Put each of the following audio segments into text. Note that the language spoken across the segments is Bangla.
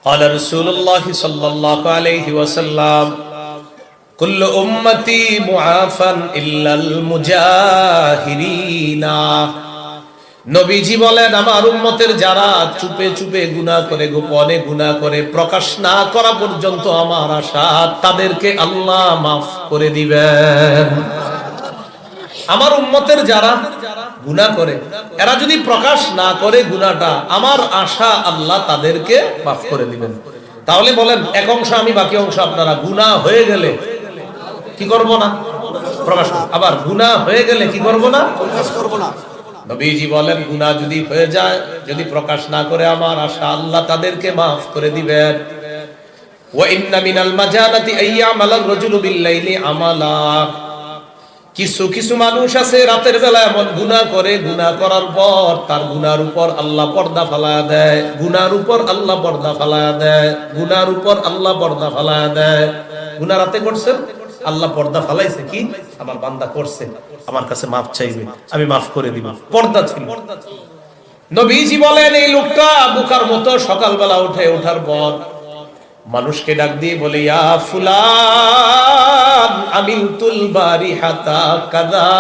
قال رسول الله صلى الله عليه وسلم كل أمتي معافى إلا المجاهرين। নবীজি বলেন, আমার উম্মতের যারা চুপে চুপে গুনাহ করে, গোপনে গুনাহ করে, প্রকাশ না করা পর্যন্ত আমার আশা তাদেরকে আল্লাহ মাফ করে দিবেন। আমার উম্মতের যারা গুনাহ করে, এরা যদি প্রকাশ না করে গুনাহটা, আমার আশা আল্লাহ তাদেরকে মাফ করে দিবেন। তাহলে বলেন, এক অংশ আমি, বাকি অংশ আপনারা। গুনাহ হয়ে গেলে কি করব না? প্রকাশ করব। আবার গুনাহ হয়ে গেলে কি করব না? প্রকাশ করব না। নবীজি বলেন, গুনাহ যদি হয়ে যায়, যদি প্রকাশ না করে, আমার আশা আল্লাহ তাদেরকে মাফ করে দিবেন। ওয়া ইন্না মিনাল মাজালাতি আইয়ামালার রাজুলু বিল্লাইলি আমালা। কিছু কিছু মানুষ আছে রাতের বেলা এমন গুনাহ করে, গুনাহ করার পর তার গুনার উপর আল্লাহ পর্দা ফালায়া দেয়, গুনার উপর আল্লাহ পর্দা ফালায়া দেয়, গুনার উপর আল্লাহ পর্দা ফালায়া দেয়। গুনাহ রাতে করছেন, আল্লাহ পর্দা ফালাইছে, কি আমার বান্দা করছে, আমার কাছে মাফ চাইবে, আমি মাফ করে দিব। পর্দা ছিল। নবীজি বলেন, এই লোকটা বোকার মতো সকালবেলা ওঠার পর মানুষকে ডাক দিয়ে বলে, ইয়া ফুলান আমিলতুল বারিহাতা কাযা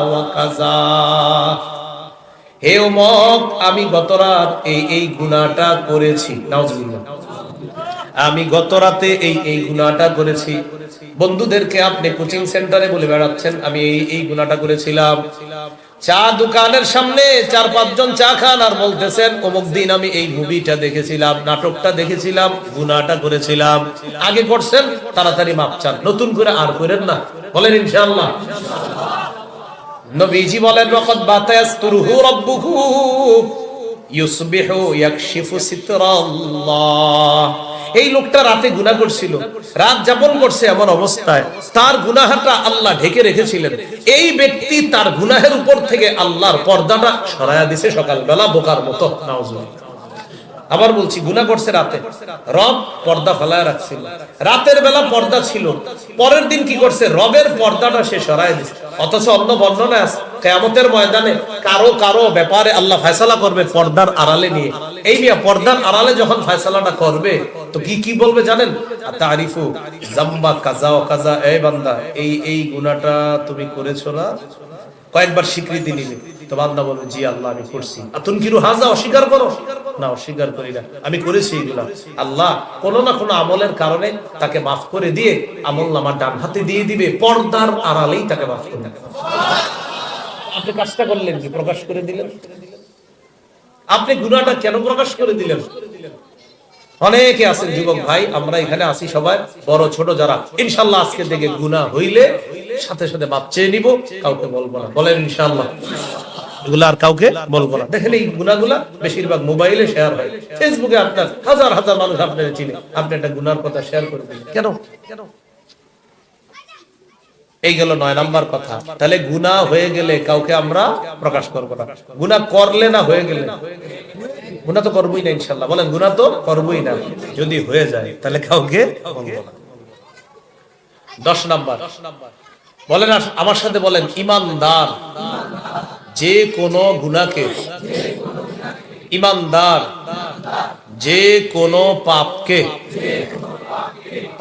ওয়া কাযা। হে অমুক, আমি গত রাত এই গুনাহটা করেছি। নাউজুবিল্লাহ। আমি গত রাতে এই গুনাহটা করেছি। বন্ধুদেরকে আপনি কোচিং সেন্টারে বলে বেড়াচ্ছেন, আমি এই গুনাহটা করেছিলাম। চা দোকানের সামনে 4-5 জন চা খান আর বলতেছেন, অমুক দিন আমি এই মুভিটা দেখেছিলাম, নাটকটা দেখেছিলাম, গুনাহটা করেছিলাম। আগে করছেন, তাড়াতাড়ি মাপ চান, নতুন করে আর করেন না। বলেন ইনশাআল্লাহ। নবীজি বলেন, ওয়াকাদ বাতায়াসতুরুহু রাব্বুহু ইউসবিহু ইয়াকশিফু সিতরাল্লাহ। এই লোকটা রাতে গুনাহ করছিল, রাত যাপন করছে, এমন অবস্থায় তার গুনাহটা আল্লাহ ঢেকে রেখেছিলেন। এই ব্যক্তি তার গুনাহের উপর থেকে আল্লাহর পর্দাটা সরায়া দিয়েছে সকালবেলা বোকার মতো। নাউজুবিল্লাহ। আবার বলছি, গুনাহ করছে রাতে, রব পর্দা ফেলায় রাখছিল, রাতের বেলা পর্দা ছিল, পরের দিন কি করছে, রবের পর্দাটা সে সরায় দিয়েছে। অথচ অন্য বর্ণনা আছে, কিয়ামতের ময়দানে কারো কারো ব্যাপারে আল্লাহ ফয়সালা করবে পর্দার আড়ালে নিয়ে। এই মিয়া পর্দার আড়ালে যখন ফয়সালাটা করবে, তো কি বলবে জানেন? তারিফু জাম্বা কাজা ওয়া কাজা। এই বান্দা, এই গুনাহটা তুমি করেছো না? কয়েকবার স্বীকৃতি নিবে, তো বান্দা বলবে, জি আল্লাহ আমি করছি। আতুনকিরু হাযা, অস্বীকার করো? না, অস্বীকার করি না, আমি করেছি এগুলা। আল্লাহ কোন না কোন আমলের কারণে তাকে মাফ করে দিয়ে আমলনামা ডান হাতে দিয়ে দিবে, পর্দার আড়ালেই তাকে মাফ করে দিবে। আপনি কাজটা করলেন কি? প্রকাশ করে দিলেন। আপনি গুনাহটা কেন প্রকাশ করে দিলেন? অনেকে আছেন যুবক ভাই, আমরা এখানে আছি সবাই, বড় ছোট যারা, ইনশাআল্লাহ আজকে থেকে গুনাহ হইলে সাথে সাথে মাপ চেয়ে নিব, কাউকে বলবো না। বলেন ইনশাআল্লাহ। এগুলা আর কাউকে বলবো না। দেখেন, এই গুনাহগুলা বেশিরভাগ মোবাইলে শেয়ার হয়, ফেসবুকে আপনার হাজার হাজার মানুষ আপনারা চিনে, আপনি একটা গুনাহর কথা শেয়ার করে দিলেন কেন? এই গেল 9 নাম্বার কথা। তাহলে গুনাহ হয়ে গেলে কাউকে আমরা প্রকাশ করব না। গুনাহ করলে না হয়ে গেলে, গুনাহ তো করবই না ইনশাআল্লাহ। বলেন, গুনাহ তো করবই না। যদি হয়ে যায় তাহলে কাউকে বলবো না। 10 নাম্বার বলেন, আমার সাথে বলেন, ঈমানদার যে কোনো গুনাহকে, ঈমানদার যে কোনো পাপকে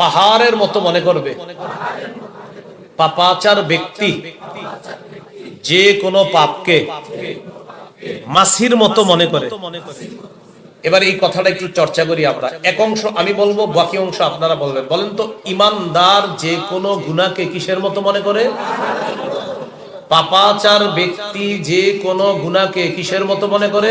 পাহাড়ের মতো মনে করবে। পাপাচার ব্যক্তি যে কোনো পাপকে মাছির মতো মনে করে। এবার এই কথাটা একটু চর্চা করি আমরা। এক অংশ আমি বলবো, বাকি অংশ আপনারা বলবেন। বলেন তো, ঈমানদার যে কোনো গুনাহকে কিসের মতো মনে করে? পাপাচার ব্যক্তি যে কোনো গুনাহকে কিসের মতো মনে করে?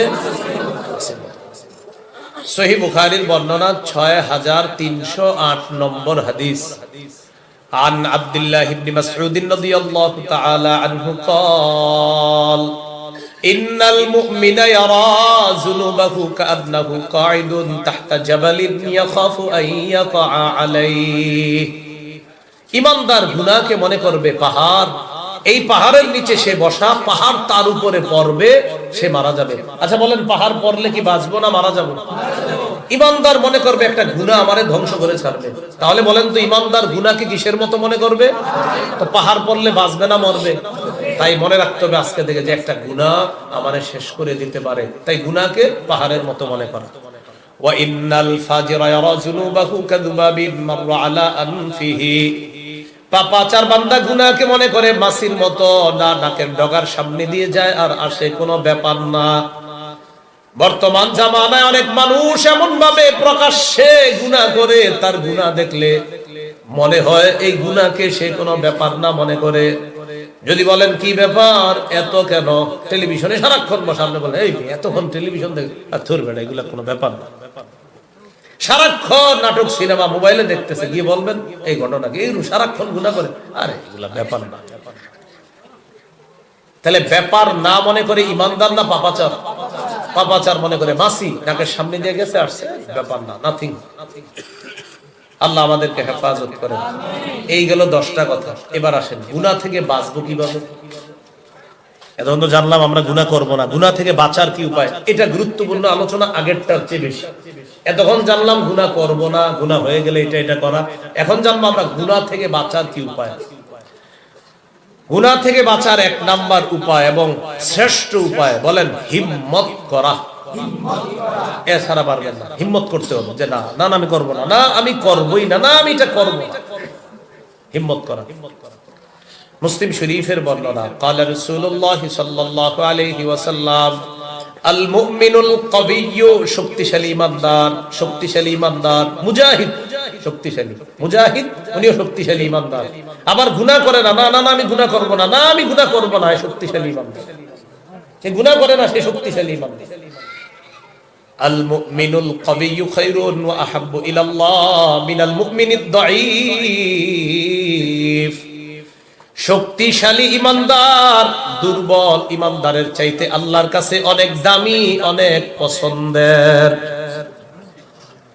সহিহ বুখারীর বর্ণনা 6308 নম্বর হাদিস। عن عبد الله بن مسعود رضي الله تعالى عنه قال إن المؤمن يرى ذنوبه كأنه قاعد تحت جبل يخاف أن يقع عليه। ঈমানদার গুনাহকে মনে করবে পাহাড়, এই পাহাড়ের নিচে সে বসা, পাহাড় তার উপরে পড়বে, সে মারা যাবে। আচ্ছা বলেন, পাহাড় পড়লে কি বাঁচবো না মারা যাবো? ঈমানদার মনে করবে একটা গুনাহ আমারে ধ্বংস করে ছাড়বে। তাহলে বলেন তো, ঈমানদার গুনাহকে কিসের মতো মনে করবে? তো পাহাড় পড়লে বাঁচবে না মরবে? তাই মনে রাখতে হবে আজকে থেকে যে একটা গুনাহ আমারে শেষ করে দিতে পারে, তাই গুনাহকে পাহাড়ের মতো মনে করা। ওয়া ইন্নাল ফাজিরা ইয়ারা যুনুবাহু কাযুবাবিন মাররা আলা আনফিহি। পাপাচার বান্দা গুনাহকে মনে করে মাছির মতো, না নাকের ডগার সামনে দিয়ে যায় আর আসে, কোনো ব্যাপার না। বর্তমান জামানায় অনেক মানুষ এমন ভাবে প্রকাশ্যে গুনাহ করে, তার গুনাহ দেখলে মনে হয় এই গুনাহকে সে কোনো ব্যাপার না মনে করে। যদি বলেন কি ব্যাপার, এত কেন টেলিভিশনে সারাক্ষণ সামনে বলে, এই এতক্ষণ টেলিভিশন দেখ, আর ধরবে না, এগুলা কোনো ব্যাপার না। সারাক্ষণ নাটক সিনেমা মোবাইলে দেখতেছে, গিয়ে বলবেন এই ঘটনাকে, এই সারাক্ষণ গুনাহ করে, আরে এগুলা ব্যাপার না। তাহলে ব্যাপার না মনে করে ইমানদার না পাপাচার? পাপাচার মনে করে মাসি নাকের সামনে দিয়ে গেছে আসছে, ব্যাপার না, নাথিং। আল্লাহ আমাদেরকে হেফাজত করেন। এই গেল 10টা কথা। এবার আসেন গুনাহ থেকে বাঁচবো কিভাবে। এতক্ষণ তো জানলাম আমরা গুনাহ করব না, গুনাহ থেকে বাঁচার কি উপায়, এটা গুরুত্বপূর্ণ আলোচনা, আগেরটার চেয়ে বেশি। এতক্ষণ জানলাম গুনাহ করব না, গুনাহ হয়ে গেলে এটা করা। এখন জানবো আমরা গুনাহ থেকে বাঁচার কি উপায়। গুনাহ থেকে বাঁচার 1 নাম্বার উপায় এবং শ্রেষ্ঠ উপায়, বলেন হিম্মত করা। এছাড়া পারবেন না, হিম্মত করতে হবে যে না না আমি করব না, না আমি করবই না, না আমি এটা করব না। হিম্মত করা। মুসলিম শরীফের বর্ণনা, قال رسول الله صلى الله عليه وسلم আল মুমিনুল কবিয়্যু, শক্তিশালী ইমানদার, শক্তিশালী ইমানদার, মুজাহিদ, শক্তিশালী মুজাহিদ, উনিও শক্তিশালী ইমানদার। আবার গুনাহ করে না, না না আমি গুনাহ করব না, না আমি গুনাহ করব না, এই শক্তিশালী ইমানদার। সে গুনাহ করে না, সে শক্তিশালী ইমানদার। আল মুমিনুল কবিয়্যু খায়রুন ওয়া আহাব্বু ইলাল্লাহ মিনাল মুমিনিদ দাঈফ। শক্তিশালী ইমানদার দুর্বল ইমানদারের চাইতে আল্লাহর কাছে অনেক দামি, অনেক পছন্দের।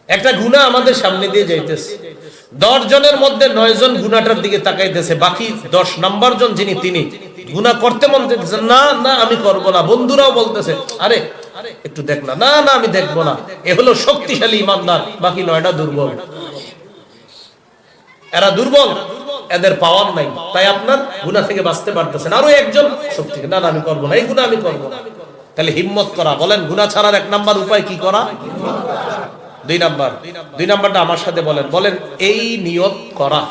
একটা গুনাহ আমাদের সামনে দিয়ে যাইতেছে, 10 জনের মধ্যে 9 জন গুনাহটার দিকে তাকাইতেছে, বাকি 10 নাম্বার জন যিনি, তিনি গুনাহ করতে মন চাইতেছে, না না আমি করব না। বন্ধুরাও বলতেছে আরে একটু দেখ না, না না আমি দেখব না। এ হলো শক্তিশালী ইমানদার, বাকি 9টা দুর্বল। এরা দুর্বল, এদের পাওয়ার নাই, তাই আপনার গুনাহ থেকে বাঁচতে পারতেছেন। আরো একজন শক্তি, না না আমি করব না, এই গুনাহ আমি করব না। তাহলে হিম্মত করা। বলেন গুনাহ ছাড়ার 1 নাম্বার উপায় কি করা? 2 নাম্বারটা আমার সাথে বলেন, বলেন এই নিয়ত করা।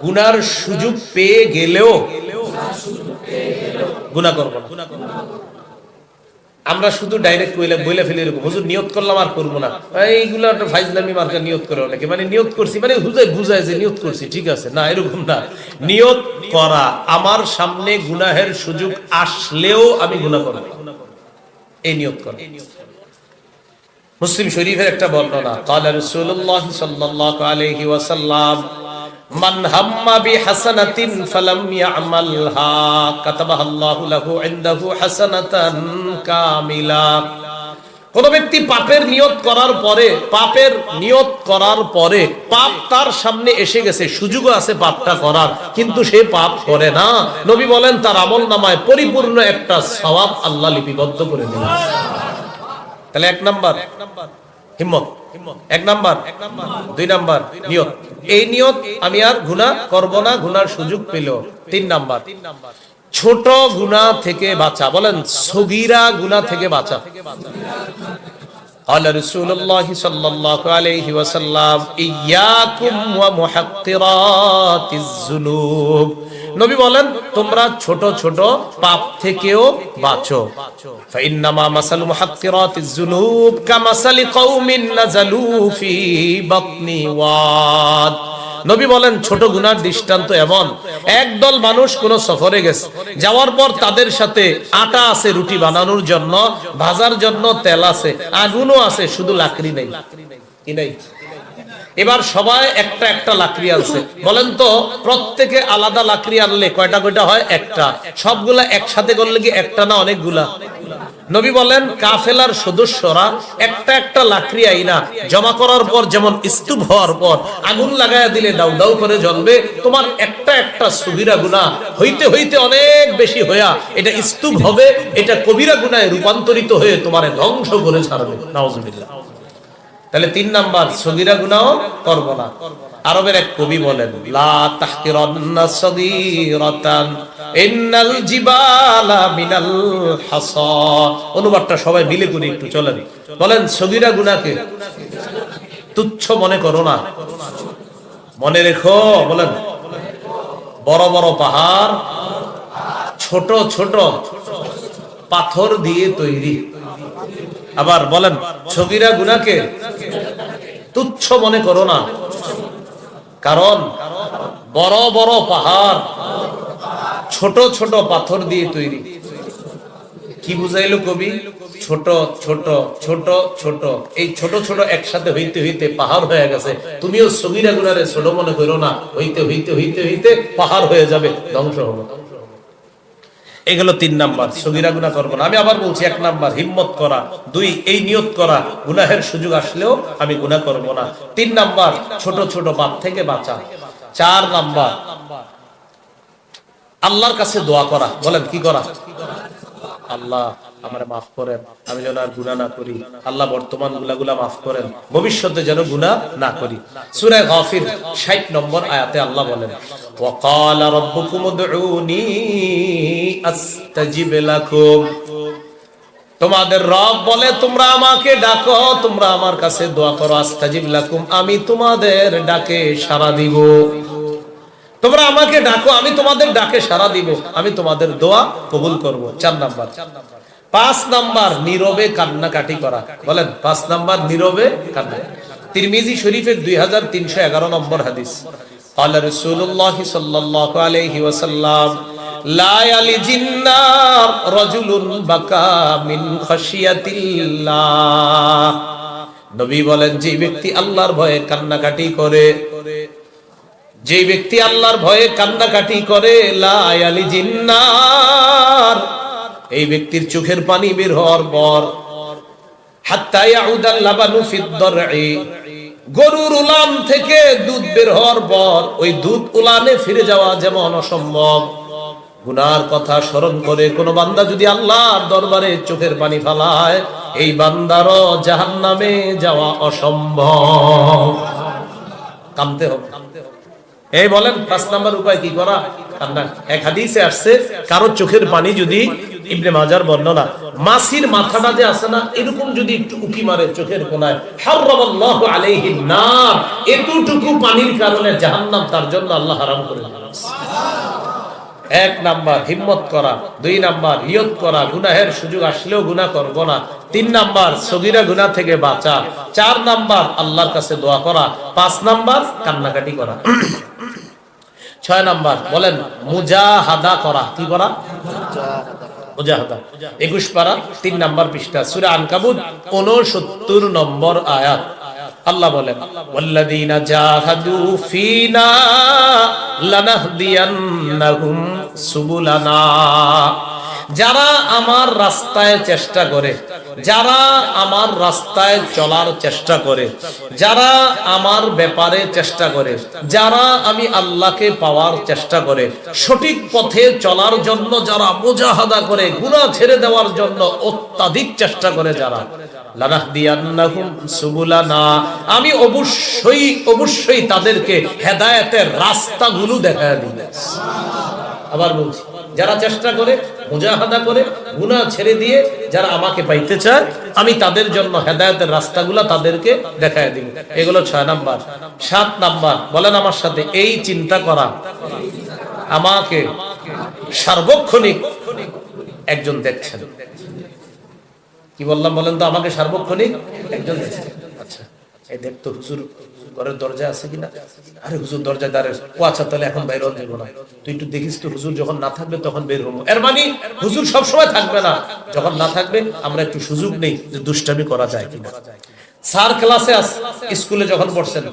গুনার সুযোগ পেয়ে গেলেও গুনাহ করব না। আমরা শুধু ডাইরেক্ট বলে ফেলি এরকম, হুজুর নিয়ত করলাম আর করবো না, এইগুলো একটা ফাইজলামি মার্কা নিয়ত করে অনেকে, মানে নিয়ত করছি মানে বুঝায় যে নিয়ত করছি, ঠিক আছে না, এরকম না। নিয়ত করা, আমার সামনে গুনাহের সুযোগ আসলেও আমি গুনাহ করব, এই নিয়ত করা। মুসলিম শরীফের একটা বর্ণনা, قال رسول الله صلى الله عليه وسلم মান হাম্মা বিহাসানাতিন ফালাম ইয়ামালহা কাতাবাহা আল্লাহু লাহু ইনদাহু হাসানাতান কামিলা। কোন ব্যক্তি পাপের নিয়ত করার পরে পাপ তার সামনে এসে গেছে, সুযোগও আছে পাপটা করার, কিন্তু সে পাপ করে না, নবী বলেন তার আমলনামায় পরিপূর্ণ একটা সওয়াব আল্লাহ লিপিবদ্ধ করে দিলেন। তাহলে 1 নাম্বার হিম্মত, 1 নাম্বার। 2 নাম্বার নিয়ত, এই নিয়ত আমি আর গুনাহ করব না, গুনার সুযোগ পেল। 3 নাম্বার ছোট গুনাহ থেকে বাঁচা। বলেন সগীরা গুনাহ থেকে বাঁচা। قال رسول الله صلى الله عليه وسلم إياكم ومحقرات الذنوب। নবী বলেন তোমরা ছোট ছোট পাপ থেকেও বাঁচো। فإنما مثل محقرات الذنوب كمثل قوم نزلوا في بطن واد। নবী বলেন ছোট গুনার দৃষ্টান্ত এমন, একদল মানুষ কোন সফরে গেছে, যাওয়ার পর তাদের সাথে আটা আছে রুটি বানানোর জন্য, ভাজার জন্য তেল আছে, আগুনও আছে, শুধু লাকড়ি নেই। কি নেই? এবার সবাই একটা একটা লাকড়ি আনছে। বলেন তো প্রত্যেকে আলাদা লাকড়ি আনলে কয়টা কয়টা হয়? একটা। সবগুলা একসাথে করলে কি একটা না অনেকগুলা? নবী বলেন কাফেলার সদস্যরা একটা একটা লাকড়ি আইনা জমা করার পর যেমন স্তূপ হওয়ার পর আগুন লাগায়া দিলে দাউ দাউ করে জ্বলবে, তোমার একটা একটা সগীরা গুনাহ হইতে হইতে অনেক বেশি হইয়া এটা স্তূপ হবে, এটা কবিরা গুনাহে রূপান্তরিত হয়ে তোমারে ধ্বংস করে ছাড়বে। নাউজুবিল্লাহ। তাহলে 3 নাম্বার সগীরা গুনাহ করব না। আরবের এক কবি বলেন, লা তাহকিরান্না সগীরাতান ইন্নাল জিবালা মিনাল হাসা। অনুবাদটা সবাই মিলে করি একটু, চলেন বলেন, সগীরা গুনাহকে তুচ্ছ মনে করো না, মনে রেখো। বলেন, বড় বড় পাহাড় ছোট ছোট পাথর দিয়ে তৈরি। আবার বলেন, সগীরা গুনাহকে তুচ্ছ মনে করো না, কারণ বড় বড় পাহাড় ছোট ছোট পাথর দিয়ে তৈরি। কি বুঝাইলো কবি? ছোট ছোট ছোট ছোট, এই ছোট ছোট একসাথে হইতে হইতে পাহাড় হয়ে গেছে। তুমিও সগীরা গুনাহরে ছোট মনে করো না, হইতে হইতে হইতে হইতে পাহাড় হয়ে যাবে, ধ্বংস হবে। এগুলো 3 নাম্বার, সগীরা গুনাহ করবো না। আমি আবার বলছি, 1 নাম্বার হিম্মত করা, 2 এই নিয়ত করা গুনাহের সুযোগ আসলেও আমি গুনাহ করব না, 3 নাম্বার ছোট ছোট পাপ থেকে বাঁচা, 4 নাম্বার আল্লাহর কাছে দোয়া করা। বলেন, কি করা? আল্লাহ আমারে মাফ করেন, আমি যেন আর গুনাহ না করি। আল্লাহ বর্তমান গুনাহগুলা মাফ করেন, ভবিষ্যতে যেন গুনাহ না করি। সূরা গাফির 60 নম্বর আয়াতে আল্লাহ বলেন, ওয়া ক্বালা রাব্বুকুম উদউনি আস্তাজিব লাকুম। তোমাদের রব বলে, তোমরা আমাকে ডাকো, তোমরা আমার কাছে দোয়া করো, আস্তাজিব লাকুম, আমি তোমাদের ডাকে সাড়া দিব। তোমরা আমাকে ডাকো, আমি তোমাদের ডাকে সাড়া দিব, আমি তোমাদের দোয়া কবুল করব। 4 নাম্বার। 5 নাম্বার নীরবে কান্নাকাটি করা। বলেন, 5 নাম্বার নীরবে কান্না। তিরমিজি শরীফের 2311 নম্বর হাদিস, قال رسول الله صلى الله عليه وسلم لا يلج النار رجل بكى من خشية الله। নবী বলেন, যে ব্যক্তি আল্লাহর ভয়ে কান্নাকাটি করে, যে ব্যক্তি আল্লাহর ভয়ে কান্নাকাটি করে, লা ইয়ালিজিন নার, এই ব্যক্তির চোখের পানি বের হওয়ার পর, হাত্তা ইয়াউদাল লাবানু ফিদ দারঈ, গরুর উলান থেকে দুধ বের হওয়ার পর ওই দুধ উলানে ফিরে যাওয়া যেমন অসম্ভব, গুনার কথা স্মরণ করে কোন বান্দা যদি আল্লাহর দরবারে চোখের পানি ফেলায়, এই বান্দারও জাহান্নামে যাওয়া অসম্ভব। কাঁদতে হবে। এই বলেন, 5 নাম্বার উপায় কি করা? কান্না। এক হাদিসে আসছে, কারো চোখের পানি যদি, ইবনে মাজার বর্ণনা, মাছির মাথাটা যে আছে না, এরকম যদি একটু উকি মারে চোখের কোণায়, হারামাল্লাহু আলাইহিন নার, এতটুকু পানির কারণে জাহান্নাম তার জন্য আল্লাহ হারাম করে দিয়েছে। 1 নাম্বার হিম্মত করা, 2 নাম্বার নিয়ত করা, গুনাহের সুযোগ আসলেও গুনাহ করব না, 3 নাম্বার সগীরা গুনাহ থেকে বাঁচা, 4 নাম্বার আল্লাহর কাছে দোয়া করা, 5 নাম্বার কান্নাকাটি করা। 6 নাম্বার বলেন, মুজাহাদা করা। কি করা? মুজাহাদা। 21 পারা 3 নাম্বার পৃষ্ঠা, সূরা আনকাবুত 69 নম্বর আয়াত। আল্লাহ বলেন, ওয়াল্লাযীনা জাহাদু ফীনা লানাহদিয়ান্নাহুম সুবুলানা। যারা আমার রাস্তায় চেষ্টা করে, যারা আমার রাস্তায় চলার চেষ্টা করে, যারা আমার ব্যাপারে চেষ্টা করে, যারা আমি আল্লাহকে পাওয়ার চেষ্টা করে, সঠিক পথে চলার জন্য যারা মুজাহাদা করে, গুনাহ ছেড়ে দেওয়ার জন্য অত্যাধিক চেষ্টা করে, যারা, লানাহদিয়ান্নাহুম সুবুলানা, আমি অবশ্যই অবশ্যই তাদেরকে হেদায়েতের রাস্তাগুলো দেখায় দিব। আবার বলছি, যারা চেষ্টা করে, মুজাহাদা করে, গুনাহ ছেড়ে দিয়ে যারা আমাকে পাইতে চায়, আমি তাদের জন্য হেদায়েতের রাস্তাগুলো তাদেরকে দেখায় দিব। এগুলো 6 নাম্বার। 7 নাম্বার বলেন আমার সাথে, এই চিন্তা করা, আমাকে সার্বক্ষণিক একজন দেখছেন। কি বললাম বলেন তো? আমাকে সার্বক্ষণিক একজন দেখছেন। আচ্ছা, এই দেখতো হুজুর ঘরের দরজা আছে কিনা? আরে হুজুর দরজা দাঁড়ায়। ও আচ্ছা, তাহলে এখন বাইরে যাবো না, তুই একটু দেখিস তো, হুজুর যখন না থাকবে তখন বের হবো। এর মানে হুজুর সবসময় থাকবে না, যখন না থাকবে আমরা একটু সুযোগ নেই যে দুষ্টামি করা যায় কিনা। স্যার ক্লাসে আছে, স্কুলে যখন পড়ছেন,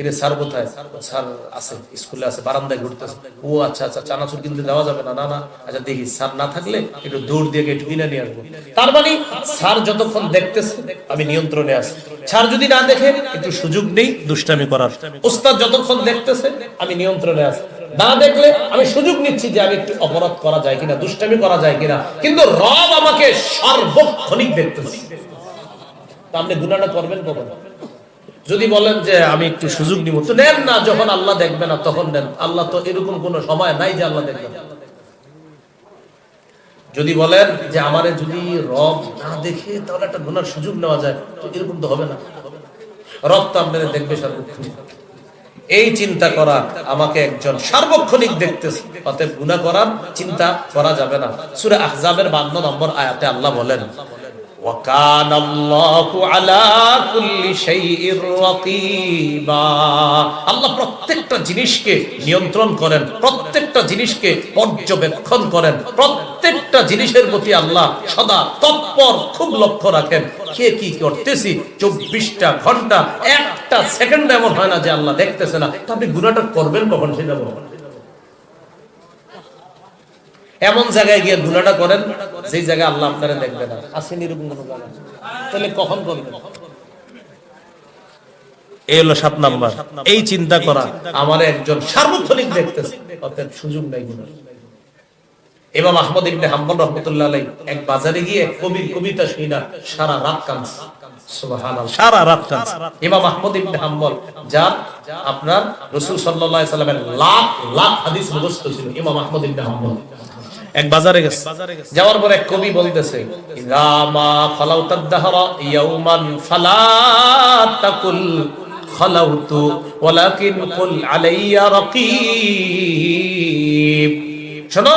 এরে স্যার কোথায়? স্যার আছে, স্কুলে আছে, বারান্দায় ঘুরতেছে। ও আচ্ছা আচ্ছা, চানাচুর কিনতে যাওয়া যাবে না? না না, আচ্ছা দেখি, স্যার না থাকলে একটু দৌড় দিয়ে একটু কিনে নিয়ে আসবো। তার মানে স্যার যতক্ষণ দেখতেছে আমি নিয়ন্ত্রণে আছি। স্যার যদি না দেখে একটু সুযোগ নেই দুষ্টামি করার। ওস্তাদ যতক্ষণ দেখতেছে আমি নিয়ন্ত্রণে আছি, না দেখলে আমি সুযোগ নিচ্ছি যে আমি একটু অপরাধ করা যায় কিনা, দুষ্টামি করা যায় কিনা। কিন্তু রব আমাকে সার্বক্ষণিক দেখতেছে। আপনি গুনাহটা করবেন কখন? যদি বলেন যে আমি একটু সুযোগ নিব, তো নেন না, যখন আল্লাহ দেখবে না তখন নেন। আল্লাহ তো এরকম কোন সময় নাই যে আল্লাহ দেখবে না। যদি বলেন যে আমারে যদি রব না দেখে তাহলে একটা গুনার সুযোগ নেওয়া যায়, তো এরকম তো হবে না। রব তো আপনাদের দেখবে সার্বক্ষণিক। এই চিন্তা করা আমাকে একজন সার্বক্ষণিক দেখতেছে, অতএব গুনাহ করার চিন্তা করা যাবে না। সূরা আহজাবের 52 নম্বর আয়াতে আল্লাহ বলেন, وَكَانَ اللَّهُ عَلَى كُلِّ شَيْءٍ رَقِيبًا। আল্লাহ প্রত্যেকটা জিনিসকে নিয়ন্ত্রণ করেন, প্রত্যেকটা জিনিসকে পর্যবেক্ষণ করেন, প্রত্যেকটা জিনিসের প্রতি আল্লাহ সদা তৎপর, খুব লক্ষ্য রাখেন। কে কি করতেছি 24টা ঘন্টা, একটা সেকেন্ড এমন হয় না যে আল্লাহ দেখতেছে না। তো আপনি গুনাহটা করবেন কখন সেটা বলুন। এমন জায়গায় গিয়ে গুনাহটা করেন যেই জায়গায় আল্লাহ আপনারা দেখবে না, আসেন এরকম কোনো জায়গা, তাহলে কখন করবেন? এই হলো 7 নাম্বার, এই চিন্তা করা আমার একজন সার্বক্ষণিক দেখতেছে, অতএব সুযোগ নাই গুনাহ। ইমাম আহমদ ইবনে হাম্বল রাহমাতুল্লাহ আলাইহি এক বাজারে গিয়ে কবির কবিতা শুনা সারা রাত কাঁদছে। সুবহানাল্লাহ, সারা রাত কাঁদছে। ইমাম আহমদ ইবনে হাম্বল যার আপনার রাসূল সাল্লাল্লাহু আলাইহি সাল্লামের লাখ লাখ হাদিস মুখস্থ ছিল। ইমাম আহমদ ইবনে হাম্বল এক বাজারে গেছে, যাওয়ার পর এক কবি বলতেছে, ইদামা ফালাউতাদ দাহরা ইয়াওমান ফালা তাকুল খালাউতু ওয়ালাকিন কুল আলাইয়া রাকিব। শোনো,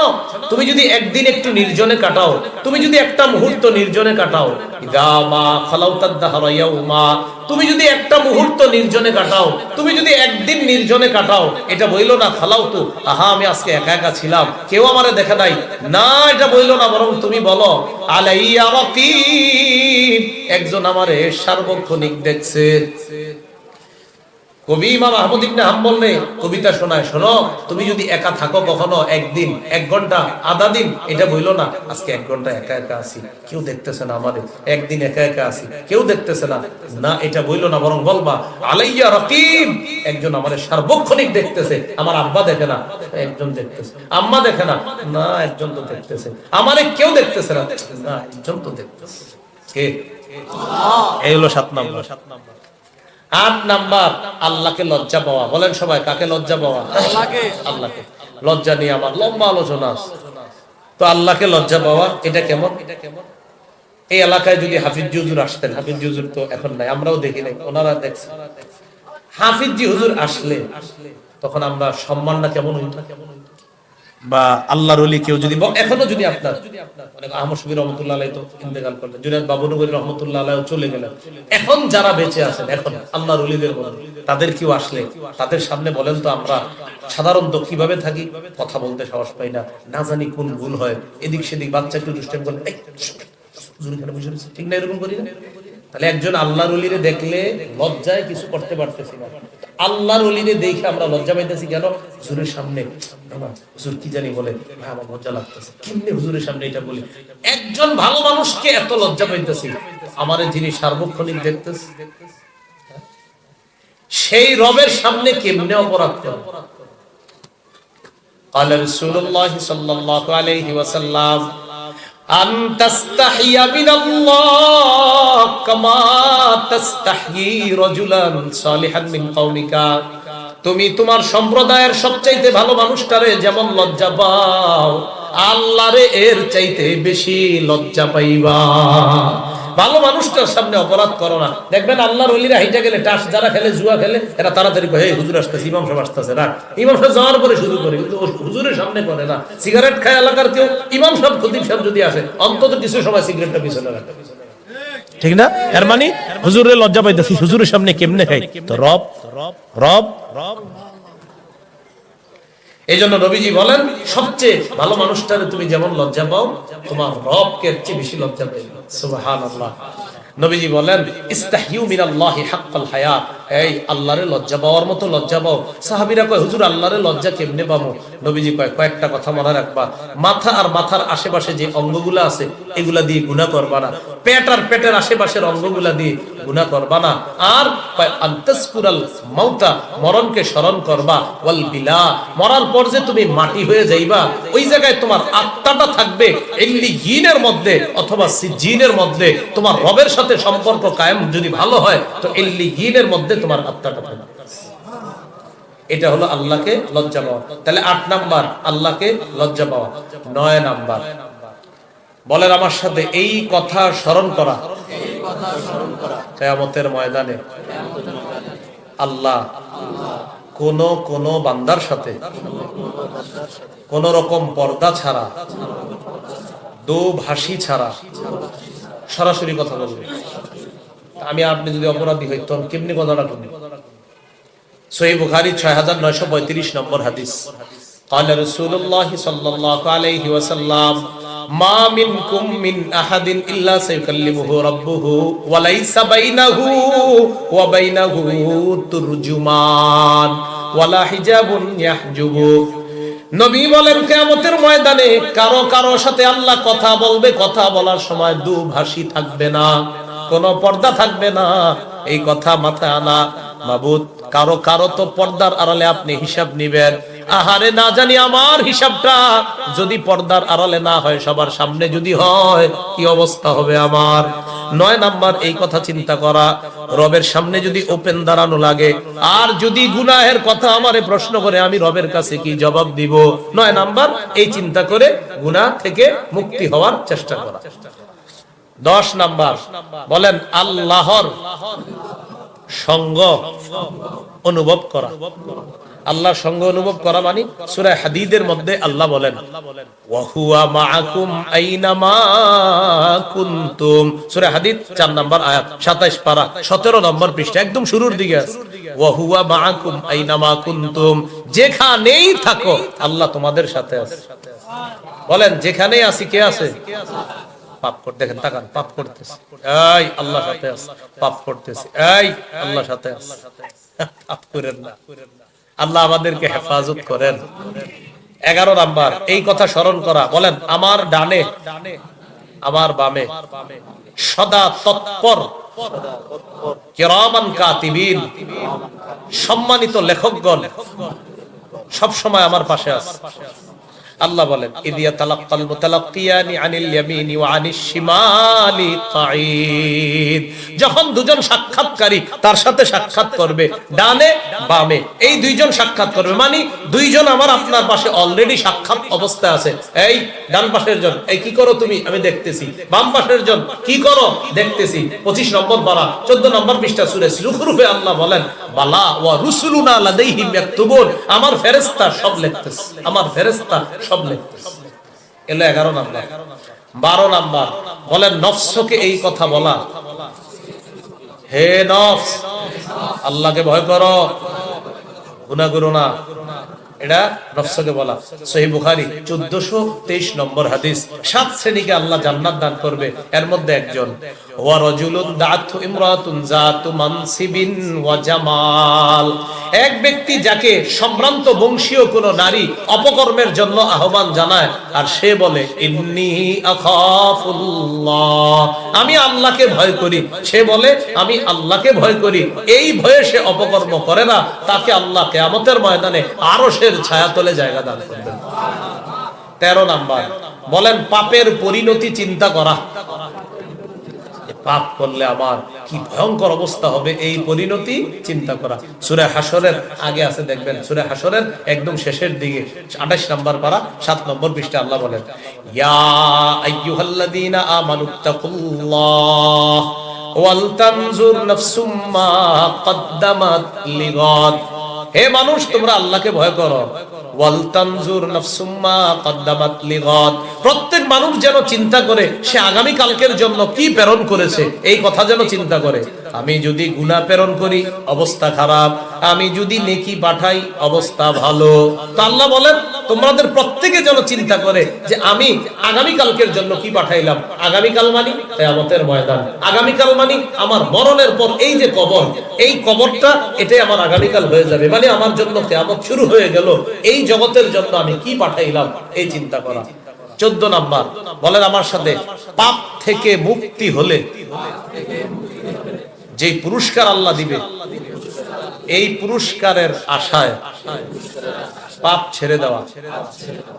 তুমি যদি একদিন একটু নির্জনে কাটাও, তুমি যদি একটা মুহূর্ত নির্জনে কাটাও, ইদামা খালাউতাদ দাহরা ইয়াওমা, তুমি যদি একটা মুহূর্ত নির্জনে কাটাও, তুমি যদি একদিন নির্জনে কাটাও, এটা বইলো না খালাউতু, আহা আমি আজকে একা একা ছিলাম, কেউ আমারে দেখে নাই, না এটা বইলো না, বরং তুমি বলো আলাইয়া রাকিব, একজন আমারে সার্বক্ষণিক দেখছে। কবি ইমাম আহমদ ইবনে হাম্বল নে কবিতা শোনায়, শোনো, তুমি যদি একা থাকো কখনো একদিন, 1 ঘন্টা, আধা দিন, এটা বইলো না আজকে 1 ঘন্টা একা একা আছি, কেউ দেখতেছে না আমারে, একদিন একা একা আছি, কেউ দেখতেছে না, না এটা বইলো না, বরং বলবা আলাইয়া রাকিব, একজন আমারে সার্বক্ষণিক দেখতেছে। আমার আব্বা দেখে না, একজন দেখতেছে। আম্মা দেখে না, না একজন তো দেখতেছে। আমারে কেউ দেখতেছে না, না একজন তো দেখতেছে। কে? আল্লাহ। এই হলো 7 নাম্বার। 8 নাম্বার, আল্লাহকে লজ্জা পাওয়া। বলেন সবাই, কাকে লজ্জা পাওয়া? আল্লাহকে। আল্লাহকে লজ্জা নিয়ে আমার লম্বা আলোচনা আছে। তো আল্লাহকে লজ্জা পাওয়া এটা কেমন? এই এলাকায় যদি হাফিজি হুজুর আসতেন, হাফিজি হুজুর তো এখন নাই, আমরাও দেখি নাই, ওনারা দেখছেন, হাফিজি হুজুর আসলে তখন আমরা সম্মানটা কেমন হইতো? বা আল্লাহর ওলি কেউ যদি এখনো যদি আপনার অনেক আহমদ শফি রহমতুল্লাহ আলাইহি তো ইন্তেকাল করলেন, জুনায়েদ বাবুনগরী রহমতুল্লাহ আলাইহি চলে গেলেন, এখন যারা বেঁচে আছেন এখন আল্লাহর ওলিদের মধ্যে, তাদের কেউ আসলে তাদের সামনে বলেন তো আমরা সাধারণত কিভাবে থাকি? কথা বলতে সাহস পাই না, না জানি কোন ভুল হয়, এদিক সেদিক, বাচ্চা একটু দুষ্টামি করলে ঠিক না, এরকম করি না। তাহলে একজন আল্লাহর ওলিরে দেখলে লজ্জায় কিছু করতে পারতেছি না। আল্লাহর ওলিরে দেখে আমরা লজ্জা পাইতেছি কেন? হুজুরের সামনে হুজুর কি জানি বলে, ভাই আমার লজ্জা লাগতেছে, কেমনে হুজুরের সামনে এটা বলি। একজন ভালো মানুষকে এত লজ্জা পাইতেছি, আমারে যিনি সার্বক্ষণিক দেখতেছে, সেই রবের সামনে কেমনে অপরাধ করে? قال رسول الله صلى الله عليه وسلم أن تستحي من الله كما تستحيي رجلا صالحا من قومك। তুমি তোমার সম্প্রদায়ের সবচাইতে ভালো মানুষটারে যেমন লজ্জা পাও, আল্লাহরে এর চাইতে বেশি লজ্জা পাইবা। ভালো মানুষটার সামনে অপরাধ করো না। দেখবেন আল্লাহর ওলিরা হাইটা গেলে, টাস যারা খেলে, জুয়া খেলে, এরা তাড়াতাড়ি কয় এই হুজুর আসতেছে, ইমাম সাহেব আসতেছে, রাখ, ইমাম সাহেব যাওয়ার পরে শুরু করে, কিন্তু হুজুরের সামনে করে না। সিগারেট খায় এলাকার কেউ, ইমাম সাহেব খতিব সাহেব যদি আসে, অন্তত কিছু সময় সিগারেটটা পিছনে রাখে, ঠিক না? এর মানে হুজুরের লজ্জা পাইতেছি, হুজুরের সামনে কেমনে খাই? তো রব রব রব। এই জন্য নবীজি বলেন, সবচেয়ে ভালো মানুষটারে তুমি যেমন লজ্জা পাও, তোমার রবকে চেয়ে বেশি লজ্জা পাইবে। সুবহানাল্লাহ। নবীজি বলেন, ইস্তাহিউ মিনাল্লাহি হাক্কাল হায়া, এই আল্লাহরে লজ্জা পাওয়ার মতো লজ্জা পাও। সাহাবীরা কয়, হুজুর আল্লাহরে লজ্জা কেমনে পাবো? নবীজি কয়, কয়েকটা কথা মনে রাখবা। মাথা আর মাথার আশেপাশে যে অঙ্গগুলো আছে, এগুলা দিয়ে গুনাহ করবা না। পেট আর পেটের আশেপাশের অঙ্গগুলা দিয়ে গুনাহ করবা না। আর আনতাসকুরাল মাউতা, মরণকে স্মরণ করবা। ওয়াল বিলা, মরার পর যে তুমি মাটি হয়ে যাইবা, ওই জায়গায় তোমার আত্মাটা থাকবে ইল্লিয়িনের মধ্যে অথবা সিজিনের মধ্যে। তোমার রবের সাথে সম্পর্ক কায়েম যদি ভালো হয়, তো ইল্লিয়িনের মধ্যে তোমার আত্মাটা থাকবে। এটা হলো আল্লাহকে লজ্জা পাওয়া। তাহলে 8 নাম্বার আল্লাহকে লজ্জা পাওয়া। 9 নাম্বার বলেন আমার সাথে, এই কথা স্মরণ করা কিয়ামতের ময়দানে আল্লাহ কোন বান্দার সাথে কোন রকম পর্দা ছাড়া, দোভাষী ছাড়া সরাসরি কথা বলবে। আমি আপনি যদি অপরাধী হইতাম কেমনি কথাটা শুনি? সহিহ বুখারী 6935 নম্বর হাদিস, قال رسول الله صلى الله عليه وسلم ما منكم من احد الا سيكلمه ربه وليس بينه وبينه ترجمان ولا حجاب يحجبه। নবী বলেন কিয়ামতের ময়দানে কারো সাথে আল্লাহ কথা বলবে, কথা বলার সময় দুভাষী থাকবে না, কোনো পর্দা থাকবে না। এই কথা মাথায় আনা। মাবুদ কারো তো পর্দার আড়ালে আপনি হিসাব নিবেন। আহারে না জানি আমার হিসাবটা যদি পর্দার আড়ালে না হয়, সবার সামনে যদি হয়, কি অবস্থা হবে আমার। 9 নাম্বার এই কথা চিন্তা করা, রবের সামনে যদি ওপেন দাঁড়ানো লাগে, আর যদি গুনাহের কথা আমারে প্রশ্ন করে আমি রবের কাছে কি জবাব দিব। 9 নাম্বার এই চিন্তা করে গুনাহ থেকে মুক্তি হওয়ার চেষ্টা করা। 10 নাম্বার বলেন আল্লাহর সঙ্গ অনুভব করা। আল্লাহর সঙ্গ অনুভব করা মানে সূরা হাদীদের মধ্যে আল্লাহ বলেন ওয়া হুয়া মাআকুম আইনামা কুনতুম। সূরা হাদীদ 4 নম্বর আয়াত 27 পারা 17 নম্বর পৃষ্ঠা, একদম শুরুর দিকে আছে। ওয়া হুয়া মাআকুম আইনামা কুনতুম, যেখানেই থাকো আল্লাহ তোমাদের সাথে আছে। বলেন যেখানেই আছি কে আছে? পাপ করতে দেখেন, তাকান, পাপ করতেছে, এই আল্লাহর সাথে আছে। পাপ করতেছে, এই আল্লাহর সাথে আছে। পাপ করেন না, আল্লাহ আমাদেরকে হেফাজত করেন। 11 নাম্বার এই কথা স্মরণ করা। বলেন আমার ডানে আমার বামে সদা তৎপর কিরামান কাতিবিন, সম্মানিত লেখকগণ সব সময় আমার পাশে আছে। আল্লাহ বলেন ইদিয়া তালাক্কাল মুতালাক্কিয়ানি আনিল ইয়ামিনি ওয়া আনিশ শিমালি কাঈদ। যখন দুজন সাক্ষাৎকারী তার সাথে সাক্ষাৎ করবে, ডানে বামে এই দুইজন সাক্ষাৎ করবে, মানে দুইজন আমার আপনার পাশে অলরেডি সাক্ষাৎ অবস্থায় আছে। এই ডান পাশের জন, এই কি করো তুমি? আমি দেখতেছি। বাম পাশের জন, কি করো? দেখতেছি। 25 নম্বর পারা 14 নম্বর পৃষ্ঠা সূরা যুখরুফে আল্লাহ বলেন বালা ওয়া রুসুলুনা লাদাইহিম ইয়াকতুবুন, আমার ফেরেশতা সব লিখতেছে, আমার ফেরেশতা সব লিখতেছে। এলো 11 নাম্বার। 12 নাম্বার বলেন নফসকে এই কথা বলা, হে নফস আল্লাহকে ভয় করো, গুনাহ করো না। এটা নফসকে বলা। সহিহ বুখারী 1423 নম্বর হাদিস। 7 শ্রেণীকে আল্লাহ জান্নাত দান করবে, এর মধ্যে একজন ওয়া রাজুলুন দাআতু ইমরাতুন যাতু মানসিবিন ওয়া জামাল, এক ব্যক্তি যাকে সম্ভ্রান্ত বংশীয় কোন নারী অপকর্মের জন্য আহ্বান জানায়, আর সে বলে ইন্নী আখাফুল্লাহ, আমি আল্লাহকে ভয় করি। সে বলে আমি আল্লাহকে ভয় করি, এই ভয়ে সে অপকর্ম করে না, তাকে আল্লাহ কিয়ামতের ময়দানে আরশের ছায়াতলে জায়গা দান করবেন। 13 নাম্বার বলেন পাপের পরিণতি চিন্তা করা। পাপ করলে আমার কি ভয়ঙ্কর অবস্থা হবে, এই পরিণতি চিন্তা করা। সূরা হাশরের আগে আছে, দেখবেন সূরা হাশরের একদম শেষের দিকে 28 নম্বর পারা 7 নম্বর পৃষ্ঠা আল্লাহ বলেন ইয়া আইয়ুহাল্লাযীনা আমানুত্তাকুল্লাহ ওয়াল তানজুর নাফসুম মা কদ্দামাত লিগাদ, হে মানুষ তোমরা আল্লাহকে ভয় করো। ওয়াল তানজুর নাফসুম মা কদ্দামাত লিগাদ, প্রত্যেক মানুষ যেন চিন্তা করে সে আগামী কালকের জন্য কি প্রেরণ করেছে, এই কথা যেন চিন্তা করে। আমি যদি গুনাহ প্রেরণ করি অবস্থা খারাপ, আমি যদি নেকি পাঠাই অবস্থা ভালো। তো আল্লাহ বলেন তোমাদের প্রত্যেকে যেন চিন্তা করে যে আমি আগামী কালকের জন্য কি পাঠাইলাম। আগামী কাল মানে কিয়ামতের ময়দান, আগামী কাল মানে আমার মরণের পর এই যে কবর, এই কবরটা এটাই আমার আগামী কাল হয়ে যাবে, মানে আমার জন্য কিয়ামত শুরু হয়ে গেল। এই জগতের জন্য আমি কি পাঠাইলাম এই চিন্তা করা। 14 নাম্বার বলেন আমার সাথে পাপ থেকে মুক্তি হলে যে পুরস্কার আল্লাহ দিবে, এই পুরস্কারের আশায় পাপ ছেড়ে দেওয়া।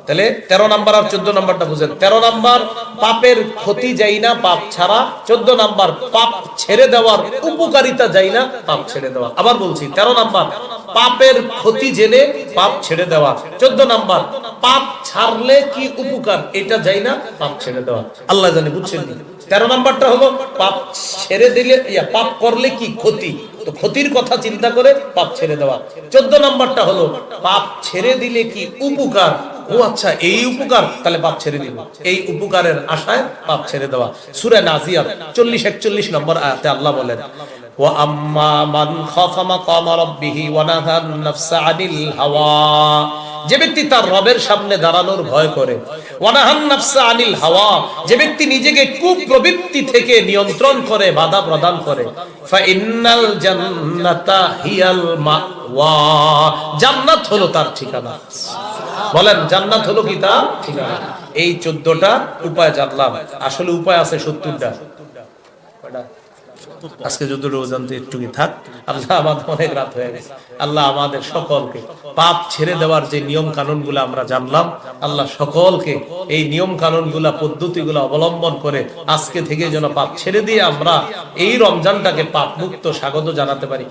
তাহলে 13 নাম্বার আর 14 নাম্বারটা বুঝেন। 13 নাম্বার পাপের ক্ষতি যাই না পাপ ছাড়া। 14 নাম্বার, পাপ ছেড়ে দেওয়ার উপকারিতা যাই না পাপ ছেড়ে দেওয়া। আবার বলছি 13 নাম্বার, পাপের ক্ষতি জেনে পাপ ছেড়ে দেওয়া। 14 নাম্বার, পাপ ছাড়লে কি উপকার এটা যাই না পাপ ছেড়ে দেওয়া। আল্লাহ জানে, বুঝছেন না? 13 নাম্বারটা হলো পাপ ছেড়ে দিলে, পাপ করলে কি ক্ষতি, তো ক্ষতির কথা চিন্তা করে পাপ ছেড়ে দেওয়া। 14 নাম্বারটা হলো পাপ ছেড়ে দিলে কি উপকার, ও আচ্ছা এই উপকার, তাহলে পাপ ছেড়ে দিব, এই উপকারের আশায় পাপ ছেড়ে দেওয়া। সূরা নাজিয়াত 40-41 নম্বর আয়াতে আল্লাহ বলেন, ওয়া আম্মা মান খাফা মাকাম রাব্বিহি ওয়া নাহান নাফসা আনিল হাওয়া, যে ব্যক্তি তার রবের সামনে দাঁড়ানোর ভয় করে, ওয়া নাহান নাফসা আনিল হাওয়া, যে ব্যক্তি নিজেকে কুপ্রবৃত্তি থেকে নিয়ন্ত্রণ করে, বাধা প্রদান করে, ফা ইন্নাল জান্নাতা হিয়াল মাওয়া, জান্নাত হলো তার ঠিকানা। বলেন জান্নাত হলো কি তার ঠিকানা। এই 14টা উপায় জানলাম, আসলে উপায় আছে 70টা। আজকে যদি রোজান্তে একটু কি থাক, আল্লাহ আমাদের অনেক রাত হয়ে গেছে। আল্লাহ আমাদের সকলকে পাপ ছেড়ে দেওয়ার যে নিয়ম কানুন গুলো আমরা জানলাম, আল্লাহ সকলকে এই নিয়ম কানুন গুলা, পদ্ধতি গুলা অবলম্বন করে আজকে থেকে যেন পাপ ছেড়ে দিয়ে আমরা এই রমজানটাকে পাপ মুক্ত স্বাগত জানাতে পারি।